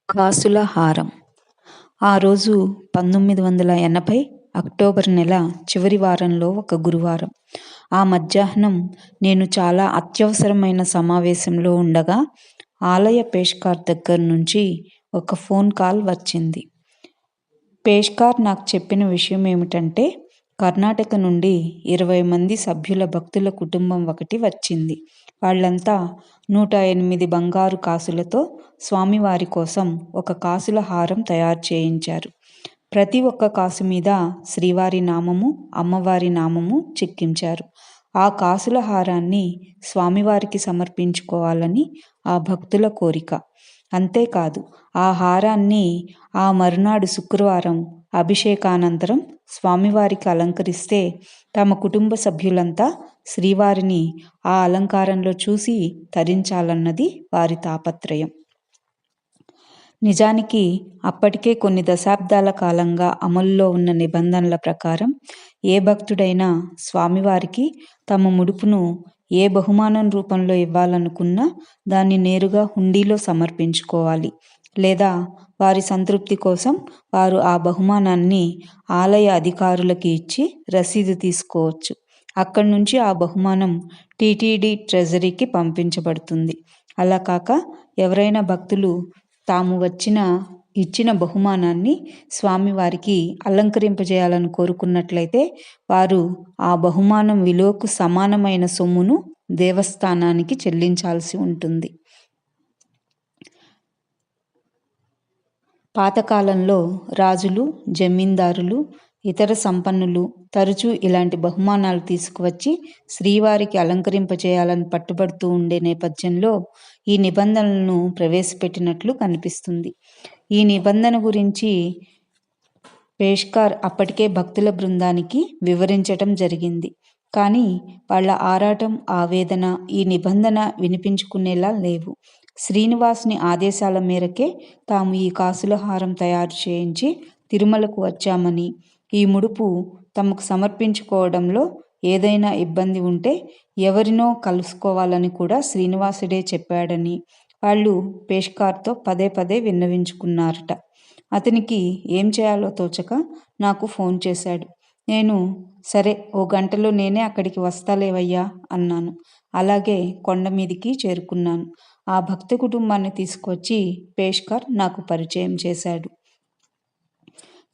కాసుల హారం. ఆ రోజు 1980 అక్టోబర్ నెల చివరి వారంలో ఒక గురువారం. ఆ మధ్యాహ్నం నేను చాలా అత్యవసరమైన సమావేశంలో ఉండగా ఆలయ పేష్కార్ దగ్గర నుంచి ఒక ఫోన్ కాల్ వచ్చింది. పేష్కార్ నాకు చెప్పిన విషయం ఏమిటంటే, కర్ణాటక నుండి 20 మంది సభ్యుల భక్తుల కుటుంబం ఒకటి వచ్చింది. వాళ్ళంతా 108 బంగారు కాసులతో స్వామివారి కోసం ఒక కాసుల హారం తయారు చేయించారు. ప్రతి ఒక్క కాసు మీద శ్రీవారి నామము, అమ్మవారి నామము చెక్కించారు. ఆ కాసుల హారాన్ని స్వామివారికి సమర్పించుకోవాలని ఆ భక్తుల కోరిక. అంతేకాదు, ఆ హారాన్ని ఆ మరునాడు శుక్రవారం అభిషేకానంతరం స్వామివారికి అలంకరిస్తే తమ కుటుంబ సభ్యులంతా శ్రీవారిని ఆ అలంకారంలో చూసి తరించాలన్నది వారి తాపత్రయం. నిజానికి అప్పటికే కొన్ని దశాబ్దాల కాలంగా అమల్లో ఉన్న నిబంధనల ప్రకారం ఏ భక్తుడైనా స్వామివారికి తమ ముడుపును ఏ బహుమానం రూపంలో ఇవ్వాలనుకున్నా దాన్ని నేరుగా హుండీలో సమర్పించుకోవాలి. లేదా వారి సంతృప్తి కోసం వారు ఆ బహుమానాన్ని ఆలయ అధికారులకి ఇచ్చి రసీదు తీసుకోవచ్చు. అక్కడి నుంచి ఆ బహుమానం టీటీడీ ట్రెజరీకి పంపించబడుతుంది. అలా కాక ఎవరైనా భక్తులు తాము ఇచ్చిన బహుమానాన్ని స్వామివారికి అలంకరింపజేయాలని కోరుకున్నట్లయితే వారు ఆ బహుమానం విలువకు సమానమైన సొమ్మును దేవస్థానానికి చెల్లించాల్సి ఉంటుంది. పాతకాలంలో రాజులు, జమీందారులు, ఇతర సంపన్నులు తరచూ ఇలాంటి బహుమానాలు తీసుకువచ్చి శ్రీవారికి అలంకరింపజేయాలని పట్టుబడుతూ ఉండే నేపథ్యంలో ఈ నిబంధనలను ప్రవేశపెట్టినట్లు కనిపిస్తుంది. ఈ నిబంధన గురించి పేష్కార్ అప్పటికే భక్తుల బృందానికి వివరించటం జరిగింది. కానీ వాళ్ళ ఆరాటం, ఆవేదన ఈ నిబంధన వినిపించుకునేలా లేవు. శ్రీనివాసుని ఆదేశాల మేరకే తాము ఈ కాసుల హారం తయారు చేయించి తిరుమలకు వచ్చామని, ఈ ముడుపు తమకు సమర్పించుకోవడంలో ఏదైనా ఇబ్బంది ఉంటే ఎవరినో కలుసుకోవాలని కూడా శ్రీనివాసుడే చెప్పాడని వాళ్ళు పేష్కార్తో పదే పదే విన్నవించుకున్నారట. అతనికి ఏం చేయాలో తోచక నాకు ఫోన్ చేశాడు. నేను సరే, ఓ గంటలో నేనే అక్కడికి వస్తాలేవయ్యా అన్నాను. అలాగే కొండ మీదికి చేరుకున్నాను. ఆ భక్త కుటుంబాన్ని తీసుకొచ్చి పేష్కార్ నాకు పరిచయం చేశాడు.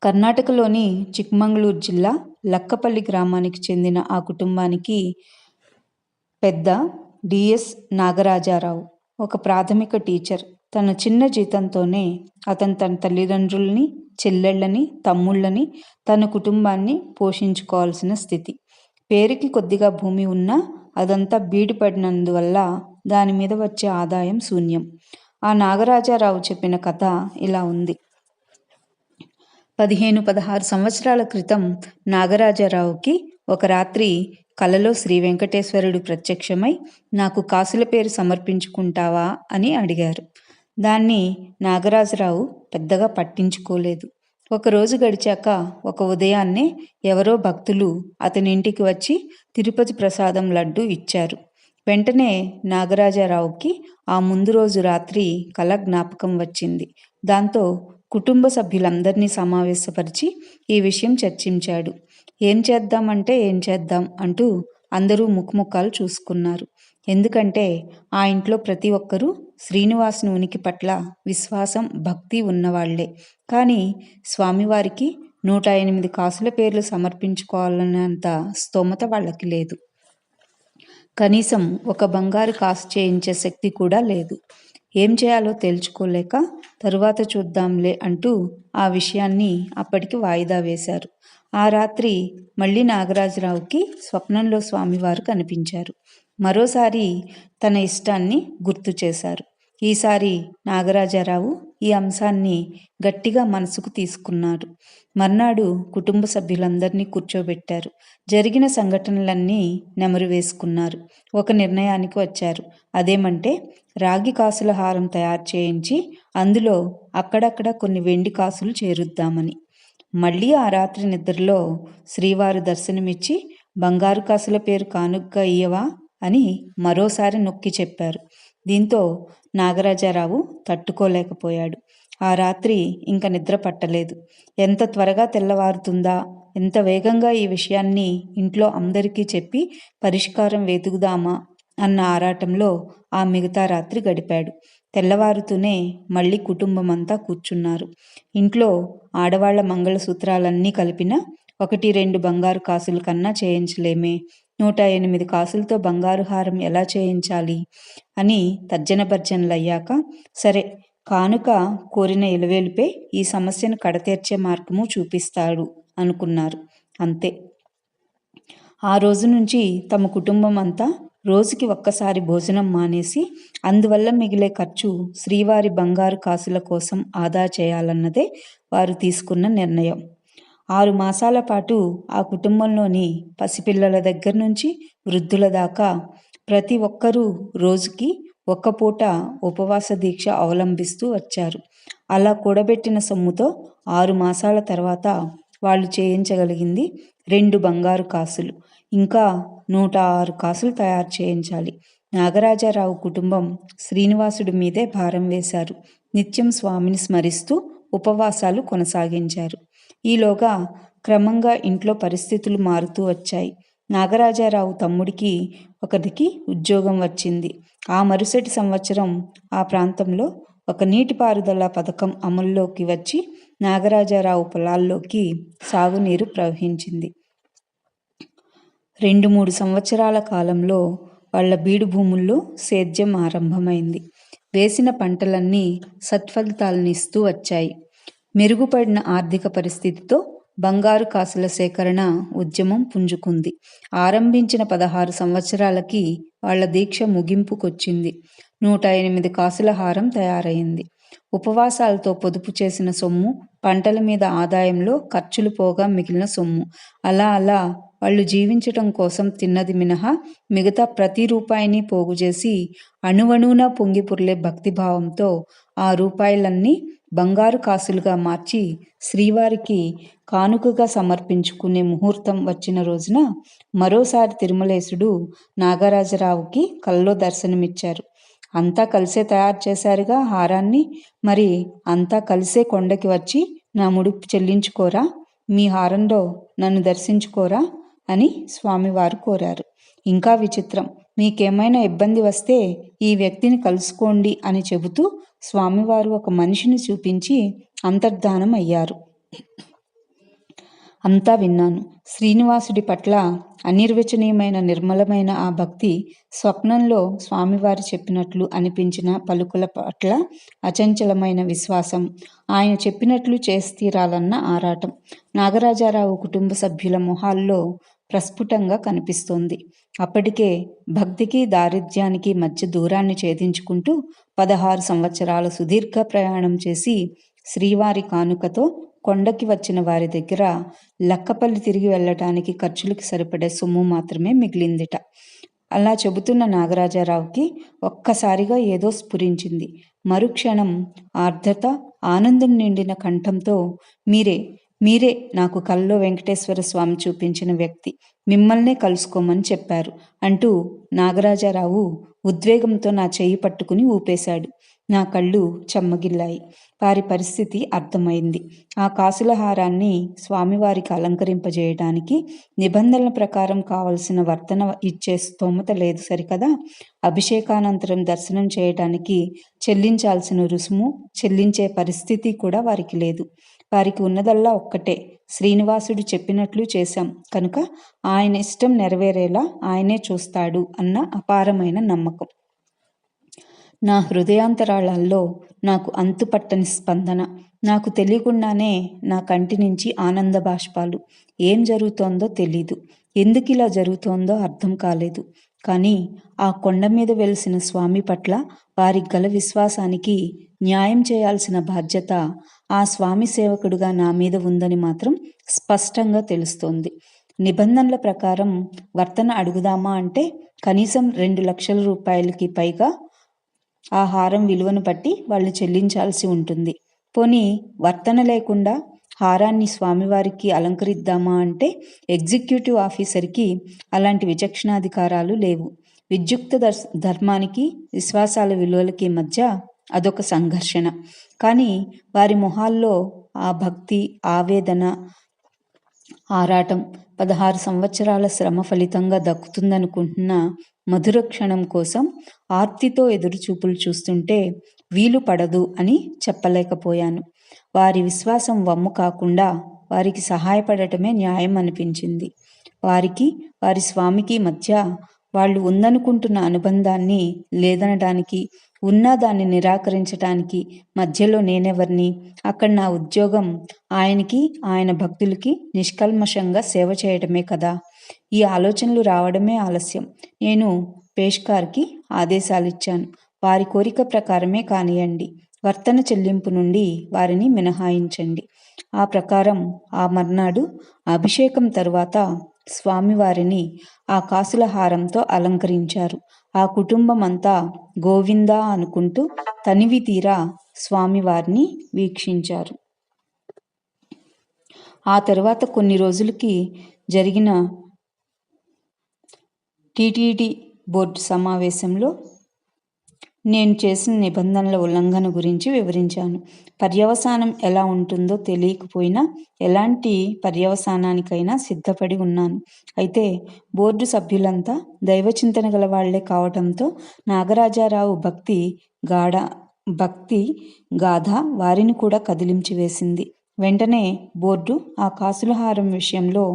కర్ణాటకలోని చిక్మంగళూరు జిల్లా లక్కపల్లి గ్రామానికి చెందిన ఆ కుటుంబానికి పెద్ద డిఎస్ నాగరాజరావు ఒక ప్రాథమిక టీచర్. తన చిన్న జీతంతోనే అతను తన తల్లిదండ్రుల్ని, చెల్లెళ్ళని, తమ్ముళ్ళని, తన కుటుంబాన్ని పోషించుకోవాల్సిన స్థితి. పేరుకి కొద్దిగా భూమి ఉన్నా అదంతా బీడుపడినందువల్ల దాని మీద వచ్చే ఆదాయం శూన్యం. ఆ నాగరాజరావు చెప్పిన కథ ఇలా ఉంది. 15-16 సంవత్సరాల క్రితం నాగరాజరావుకి ఒక రాత్రి కలలో శ్రీ వెంకటేశ్వరుడు ప్రత్యక్షమై నాకు కాసుల పేరు సమర్పించుకుంటావా అని అడిగారు. దాన్ని నాగరాజరావు పెద్దగా పట్టించుకోలేదు. ఒకరోజు గడిచాక ఒక ఉదయాన్నే ఎవరో భక్తులు అతని ఇంటికి వచ్చి తిరుపతి ప్రసాదం లడ్డు ఇచ్చారు. వెంటనే నాగరాజరావుకి ఆ ముందు రోజు రాత్రి కల జ్ఞాపకం వచ్చింది. దాంతో కుటుంబ సభ్యులందరినీ సమావేశపరిచి ఈ విషయం చర్చించాడు. ఏం చేద్దాం అంటూ అందరూ ముఖముఖాలు చూసుకున్నారు. ఎందుకంటే ఆ ఇంట్లో ప్రతి ఒక్కరూ శ్రీనివాసుని ఉనికి పట్ల విశ్వాసం, భక్తి ఉన్నవాళ్లే. కానీ స్వామివారికి 108 కాసుల పేర్లు సమర్పించుకోవాలనేంత స్తోమత వాళ్ళకి లేదు. కనీసం ఒక బంగారు కాసు చేయించే శక్తి కూడా లేదు. ఏం చేయాలో తేల్చుకోలేక తరువాత చూద్దాంలే అంటూ ఆ విషయాన్ని అప్పటికి వాయిదా వేశారు. ఆ రాత్రి మళ్ళీ నాగరాజరావుకి స్వప్నంలో స్వామివారు కనిపించారు. మరోసారి తన ఇష్టాన్ని గుర్తు చేశారు. ఈసారి నాగరాజరావు ఈ అంశాన్ని గట్టిగా మనసుకు తీసుకున్నారు. మర్నాడు కుటుంబ సభ్యులందరినీ కూర్చోబెట్టారు. జరిగిన సంఘటనలన్నీ నెమరు వేసుకున్నారు. ఒక నిర్ణయానికి వచ్చారు. అదేమంటే రాగి కాసుల హారం తయారు చేయించి అందులో అక్కడక్కడ కొన్ని వెండి కాసులు చేరుద్దామని. మళ్ళీ ఆ రాత్రి నిద్రలో శ్రీవారు దర్శనమిచ్చి బంగారు కాసుల పేరు కానుగ్గా ఇయ్యవా అని మరోసారి నొక్కి చెప్పారు. దీంతో నాగరాజరావు తట్టుకోలేకపోయాడు. ఆ రాత్రి ఇంక నిద్ర పట్టలేదు. ఎంత త్వరగా తెల్లవారుతుందా, ఎంత వేగంగా ఈ విషయాన్ని ఇంట్లో అందరికీ చెప్పి పరిష్కారం వెతుకుదామా అన్న ఆరాటంలో ఆ మిగతా రాత్రి గడిపాడు. తెల్లవారుతూనే మళ్ళీ కుటుంబమంతా కూర్చున్నారు. ఇంట్లో ఆడవాళ్ల మంగళసూత్రాలన్నీ కలిపినా 1-2 బంగారు కాసుల కన్నా చేయించలేమే, 108 కాసులతో బంగారు హారం ఎలా చేయించాలి అని తర్జనభర్జనలయ్యాక, సరే కానుక కోరిన ఇలవేలుపే ఈ సమస్యను కడతేర్చే మార్గము చూపిస్తాడు అనుకున్నారు. అంతే. ఆ రోజు నుంచి తమ కుటుంబం అంతా రోజుకి ఒక్కసారి భోజనం మానేసి అందువల్ల మిగిలే ఖర్చు శ్రీవారి బంగారు కాసుల కోసం ఆదా చేయాలన్నదే వారు తీసుకున్న నిర్ణయం. 6 మాసాల పాటు ఆ కుటుంబంలోని పసిపిల్లల దగ్గర నుంచి వృద్ధుల దాకా ప్రతి ఒక్కరూ రోజుకి ఒక్క పూట ఉపవాస దీక్ష అవలంబిస్తూ వచ్చారు. అలా కూడబెట్టిన సొమ్ముతో 6 మాసాల తర్వాత వాళ్ళు చేయించగలిగింది 2 బంగారు కాసులు. ఇంకా 106 కాసులు తయారు చేయించాలి. నాగరాజారావు కుటుంబం శ్రీనివాసుడి మీదే భారం వేశారు. నిత్యం స్వామిని స్మరిస్తూ ఉపవాసాలు కొనసాగించారు. ఈలోగా క్రమంగా ఇంట్లో పరిస్థితులు మారుతూ వచ్చాయి. నాగరాజారావు తమ్ముడికి ఒకరికి ఉద్యోగం వచ్చింది. ఆ మరుసటి సంవత్సరం ఆ ప్రాంతంలో ఒక నీటిపారుదల పథకం అమల్లోకి వచ్చి నాగరాజారావు పొలాల్లోకి సాగునీరు ప్రవహించింది. 2-3 సంవత్సరాల కాలంలో వాళ్ల బీడు భూముల్లో సేద్యం ఆరంభమైంది. వేసిన పంటలన్నీ సత్ఫలితాలనిస్తూ వచ్చాయి. మెరుగుపడిన ఆర్థిక పరిస్థితితో బంగారు కాసుల సేకరణ ఉద్యమం పుంజుకుంది. ఆరంభించిన 16 సంవత్సరాలకి వాళ్ల దీక్ష ముగింపుకొచ్చింది. 108 కాసుల హారం తయారైంది. ఉపవాసాలతో పొదుపు చేసిన సొమ్ము, పంటల మీద ఆదాయంలో ఖర్చులు పోగా మిగిలిన సొమ్ము, అలా అలా వాళ్ళు జీవించటం కోసం తిన్నది మినహా మిగతా ప్రతి రూపాయిని పోగుచేసి అణువణువున పొంగి పొర్లే భక్తిభావంతో ఆ రూపాయలన్నీ బంగారు కాసులుగా మార్చి శ్రీవారికి కానుకగా సమర్పించుకునే ముహూర్తం వచ్చిన రోజున మరోసారి తిరుమలేశుడు నాగరాజరావుకి కల్లో దర్శనమిచ్చారు. అంతా కలిసే తయారు చేశారుగా హారాన్ని, మరి అంతా కలిసే కొండకి వచ్చి నా ముడుపు చెల్లించుకోరా, మీ హారంలో నన్ను దర్శించుకోరా అని స్వామివారు కోరారు. ఇంకా విచిత్రం, మీకేమైనా ఇబ్బంది వస్తే ఈ వ్యక్తిని కలుసుకోండి అని చెబుతూ స్వామివారు ఒక మనిషిని చూపించి అంతర్ధానం అయ్యారు. అంతా విన్నాను. శ్రీనివాసుడి పట్ల అనిర్వచనీయమైన నిర్మలమైన ఆ భక్తి, స్వప్నంలో స్వామివారి చెప్పినట్లు అనిపించిన పలుకుల పట్ల అచంచలమైన విశ్వాసం, ఆయన చెప్పినట్లు చేసి తీరాలన్న ఆరాటం నాగరాజారావు కుటుంబ సభ్యుల మొహాల్లో ప్రస్ఫుటంగా కనిపిస్తోంది. అప్పటికే భక్తికి దారిద్ర్యానికి మధ్య దూరాన్ని ఛేదించుకుంటూ 16 సంవత్సరాల సుదీర్ఘ ప్రయాణం చేసి శ్రీవారి కానుకతో కొండకి వచ్చిన వారి దగ్గర లక్కపల్లి తిరిగి వెళ్ళటానికి ఖర్చులకి సరిపడే సొమ్ము మాత్రమే మిగిలిందిట. అలా చెబుతున్న నాగరాజారావుకి ఒక్కసారిగా ఏదో స్ఫురించింది. మరుక్షణం ఆర్ద్రత, ఆనందం నిండిన కంఠంతో, మీరే నాకు కల్లో వెంకటేశ్వర స్వామి చూపించిన వ్యక్తి, మిమ్మల్నే కలుసుకోమని చెప్పారు అంటూ నాగరాజారావు ఉద్వేగంతో నా చెయ్యి పట్టుకుని ఊపేశాడు. నా కళ్ళు చెమ్మగిల్లాయి. వారి పరిస్థితి అర్థమైంది. ఆ కాసుల హారాన్ని స్వామివారికి అలంకరింపజేయడానికి నిబంధనల ప్రకారం కావలసిన వర్తన ఇచ్చే స్తోమత లేదు సరికదా. అభిషేకానంతరం దర్శనం చేయటానికి చెల్లించాల్సిన రుసుము చెల్లించే పరిస్థితి కూడా వారికి లేదు. వారికి ఉన్నదల్లా ఒక్కటే, శ్రీనివాసుడు చెప్పినట్లు చేశాం కనుక ఆయన ఇష్టం నెరవేరేలా ఆయనే చూస్తాడు అన్న అపారమైన నమ్మకం. నా హృదయాంతరాళాల్లో నాకు అంతుపట్టని స్పందన. నాకు తెలియకుండానే నా కంటి నుంచి ఆనంద బాష్పాలు. ఏం జరుగుతోందో తెలీదు, ఎందుకిలా జరుగుతోందో అర్థం కాలేదు. కానీ ఆ కొండ మీద వెలిసిన స్వామి పట్ల వారికి గల విశ్వాసానికి న్యాయం చేయాల్సిన బాధ్యత ఆ స్వామి సేవకుడుగా నా మీద ఉందని మాత్రం స్పష్టంగా తెలుస్తోంది. నిబంధనల ప్రకారం వర్తన అడుగుదామా అంటే కనీసం 2 లక్షల రూపాయలకి పైగా ఆ హారం విలువను బట్టి వాళ్ళు చెల్లించాల్సి ఉంటుంది. పోనీ వర్తన లేకుండా హారాన్ని స్వామివారికి అలంకరిద్దామా అంటే ఎగ్జిక్యూటివ్ ఆఫీసర్కి అలాంటి విచక్షణాధికారాలు లేవు. విద్యుక్త ధర్మానికి విశ్వాసాల విలువలకి మధ్య అదొక సంఘర్షణ. కానీ వారి మొహాల్లో ఆ భక్తి, ఆవేదన, ఆరాటం 16 సంవత్సరాల శ్రమ ఫలితంగా దక్కుతుందనుకుంటున్న మధుర క్షణం కోసం ఆర్తితో ఎదురుచూపులు చూస్తుంటే వీలు పడదు అని చెప్పలేకపోయాను. వారి విశ్వాసం వమ్ము కాకుండా వారికి సహాయపడటమే న్యాయం అనిపించింది. వారికి, వారి స్వామికి మధ్య వాళ్ళు ఉందనుకుంటున్న అనుబంధాన్ని లేదనడానికి, ఉన్నా దాన్ని నిరాకరించటానికి మధ్యలో నేనెవర్ని? అక్కడ నా ఉద్యోగం ఆయనకి, ఆయన భక్తులకి నిష్కల్మషంగా సేవ చేయడమే కదా! ఈ ఆలోచనలు రావడమే ఆలస్యం. నేను పేష్కార్కి ఆదేశాలిచ్చాను. వారి కోరిక ప్రకారమే కానియండి. వర్తన చెల్లింపు నుండి వారిని మినహాయించండి. ఆ ప్రకారం ఆ మర్నాడు అభిషేకం తరువాత స్వామివారిని ఆ కాసుల హారంతో అలంకరించారు. ఆ కుటుంబం అంతా గోవిందా అనుకుంటూ తనివి తీరా స్వామివారిని వీక్షించారు. ఆ తరువాత కొన్ని రోజులకి జరిగిన టీటీడీ బోర్డు సమావేశంలో నేను చేసిన నిబంధనల ఉల్లంఘన గురించి వివరించాను. పర్యవసానం ఎలా ఉంటుందో తెలియకపోయినా ఎలాంటి పర్యవసానానికైనా సిద్ధపడి ఉన్నాను. అయితే బోర్డు సభ్యులంతా దైవచింతన గల వాళ్లే కావటంతో నాగరాజారావు భక్తి గాథ వారిని కూడా కదిలించి వేసింది. వెంటనే బోర్డు ఆ కాసులహారం విషయంలో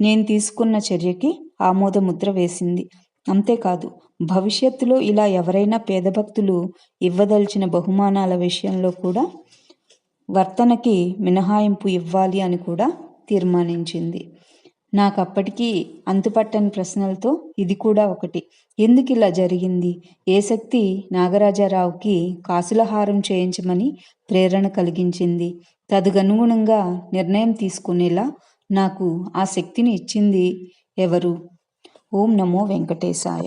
నేను తీసుకున్న చర్యకి ఆమోదముద్ర వేసింది. అంతేకాదు, భవిష్యత్తులో ఇలా ఎవరైనా పేద భక్తులు ఇవ్వదలిచిన బహుమానాల విషయంలో కూడా వర్తనకి మినహాయింపు ఇవ్వాలి అని కూడా తీర్మానించింది. నాకప్పటికీ అంతుపట్టని ప్రశ్నలతో ఇది కూడా ఒకటి. ఎందుకు ఇలా జరిగింది? ఏ శక్తి నాగరాజారావుకి కాసులహారం చేయించమని ప్రేరణ కలిగించింది? తదనుగుణంగా నిర్ణయం తీసుకునేలా నాకు ఆ శక్తిని ఇచ్చింది ఎవరు? ఓం నమో వెంకటేశాయ.